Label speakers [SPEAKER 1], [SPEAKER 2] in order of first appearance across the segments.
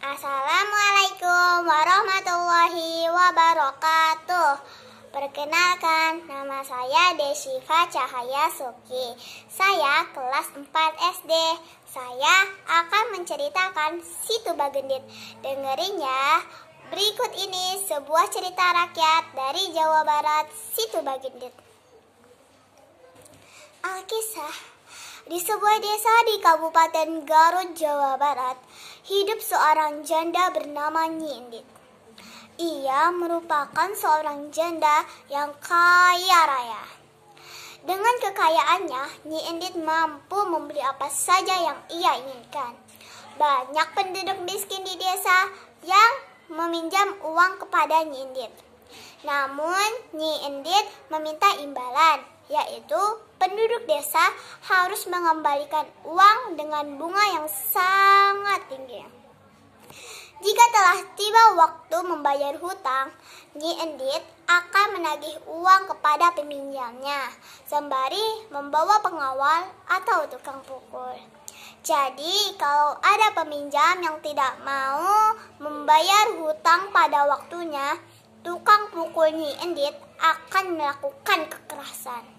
[SPEAKER 1] Assalamualaikum warahmatullahi wabarakatuh. Perkenalkan, nama saya Desyifa Cahaya Suki. Saya kelas 4 SD. Saya akan menceritakan Si Tuba Gendit. Dengerin ya. Berikut ini sebuah cerita rakyat dari Jawa Barat, Si Tuba Gendit. Alkisah. Di sebuah desa di Kabupaten Garut, Jawa Barat, hidup seorang janda bernama Nyi Endit. Ia merupakan seorang janda yang kaya raya. Dengan kekayaannya, Nyi Endit mampu membeli apa saja yang ia inginkan. Banyak penduduk miskin di desa yang meminjam uang kepada Nyi Endit. Namun, Nyi Endit meminta imbalan, yaitu penduduk desa harus mengembalikan uang dengan bunga yang sangat tinggi. Jika telah tiba waktu membayar hutang, Nyi Endit akan menagih uang kepada peminjamnya, sembari membawa pengawal atau tukang pukul. Jadi, kalau ada peminjam yang tidak mau membayar hutang pada waktunya, tukang pukul Nyi Endit akan melakukan kekerasan.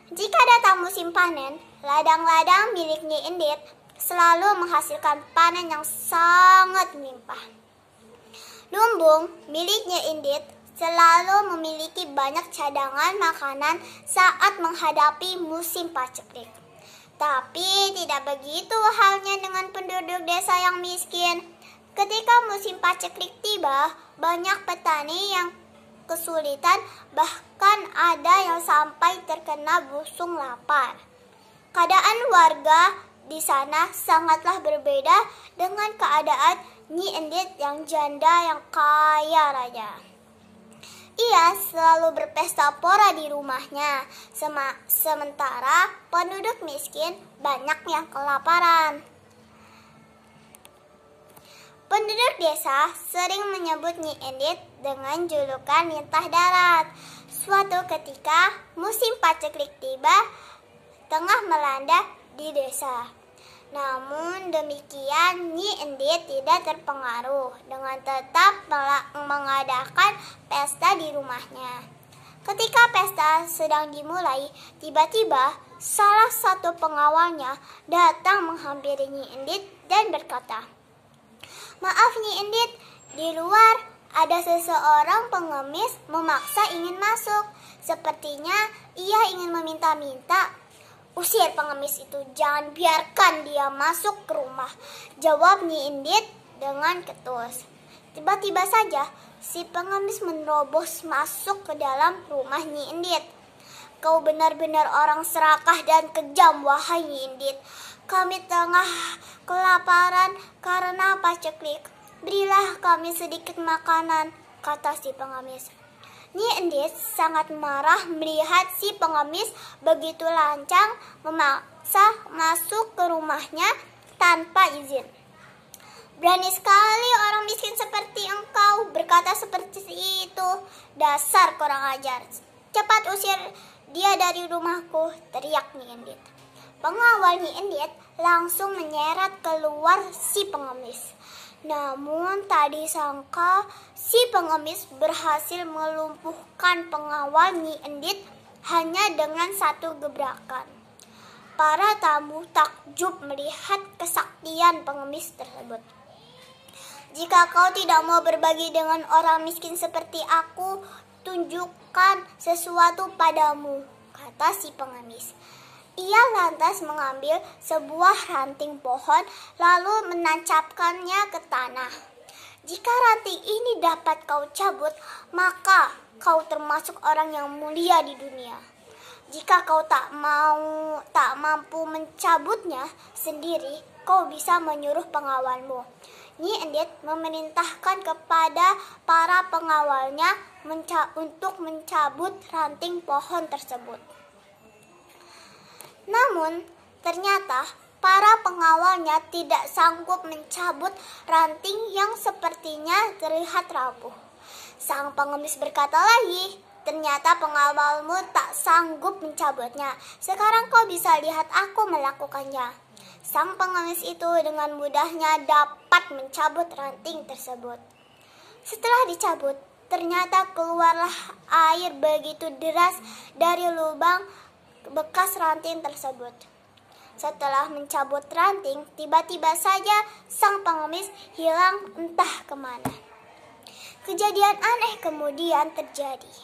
[SPEAKER 1] Jika datang musim panen, ladang-ladang milik Nyi Endit selalu menghasilkan panen yang sangat melimpah. Lumbung milik Nyi Endit selalu memiliki banyak cadangan makanan saat menghadapi musim paceklik. Tapi tidak begitu halnya dengan penduduk desa yang miskin. Ketika musim paceklik tiba, banyak petani yang kesulitan, bahkan ada yang sampai terkena busung lapar. Keadaan warga di sana sangatlah berbeda dengan keadaan Nyi Endit yang janda yang kaya raya. Ia selalu berpesta pora di rumahnya, sementara penduduk miskin banyak yang kelaparan. Penduduk desa sering menyebut Nyi Endit dengan julukan Lintah Darat. Suatu ketika musim paceklik tiba tengah melanda di desa. Namun demikian Nyi Endit tidak terpengaruh dengan tetap mengadakan pesta di rumahnya. Ketika pesta sedang dimulai, tiba-tiba salah satu pengawalnya datang menghampiri Nyi Endit dan berkata, "Maaf Nyi Endit, di luar ada seseorang pengemis memaksa ingin masuk. Sepertinya ia ingin meminta-minta." "Usir pengemis itu, jangan biarkan dia masuk ke rumah," jawab Nyi Endit dengan ketus. Tiba-tiba saja si pengemis menerobos masuk ke dalam rumah Nyi Endit. "Kau benar-benar orang serakah dan kejam, wahai Nyi Endit. Kami tengah kelaparan karena paceklik. Berilah kami sedikit makanan," kata si pengemis. Nyi Endit sangat marah melihat si pengemis begitu lancang memaksa masuk ke rumahnya tanpa izin. "Berani sekali orang miskin seperti engkau berkata seperti itu. Dasar kurang ajar. Cepat usir dia dari rumahku," teriak Nyi Endit. Pengawal Nyi Endit langsung menyeret keluar si pengemis. Namun tak disangka si pengemis berhasil melumpuhkan pengawal Nyi Endit hanya dengan satu gebrakan. Para tamu takjub melihat kesaktian pengemis tersebut. "Jika kau tidak mau berbagi dengan orang miskin seperti aku, tunjukkan sesuatu padamu," kata si pengemis. Ia lantas mengambil sebuah ranting pohon lalu menancapkannya ke tanah. "Jika ranting ini dapat kau cabut, maka kau termasuk orang yang mulia di dunia. Jika kau tak mampu mencabutnya sendiri, kau bisa menyuruh pengawalmu." Nyi Endit memerintahkan kepada para pengawalnya untuk mencabut ranting pohon tersebut. Namun, ternyata para pengawalnya tidak sanggup mencabut ranting yang sepertinya terlihat rapuh. Sang pengemis berkata lagi, "Ternyata pengawalmu tak sanggup mencabutnya. Sekarang kau bisa lihat aku melakukannya." Sang pengemis itu dengan mudahnya dapat mencabut ranting tersebut. Setelah dicabut, ternyata keluarlah air begitu deras dari lubang bekas ranting tersebut. Setelah mencabut ranting, tiba-tiba saja sang pengemis hilang entah kemana. Kejadian aneh kemudian terjadi.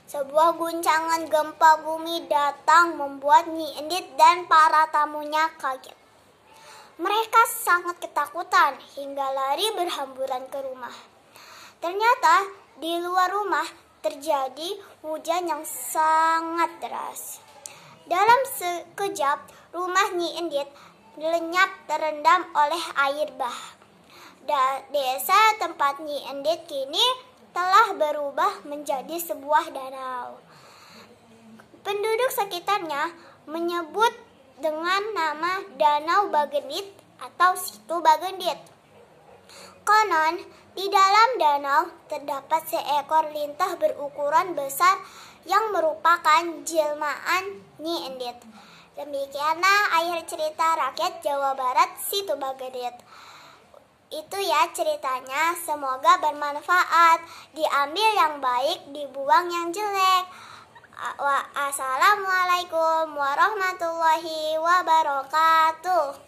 [SPEAKER 1] Sebuah guncangan gempa bumi datang membuat Nyi Endit dan para tamunya kaget. Mereka sangat ketakutan hingga lari berhamburan ke rumah. Ternyata di luar rumah terjadi hujan yang sangat deras. Dalam sekejap, rumah Nyi Endit lenyap terendam oleh air bah. Desa tempat Nyi Endit kini telah berubah menjadi sebuah danau. Penduduk sekitarnya menyebut dengan nama Danau Bagendit atau Situ Bagendit. Konon, di dalam danau terdapat seekor lintah berukuran besar yang merupakan jelmaan Nyi Endit. Demikianlah akhir cerita rakyat Jawa Barat Situ Bagendit. Itu ya ceritanya, semoga bermanfaat. Diambil yang baik, dibuang yang jelek. Assalamualaikum warahmatullahi wabarakatuh.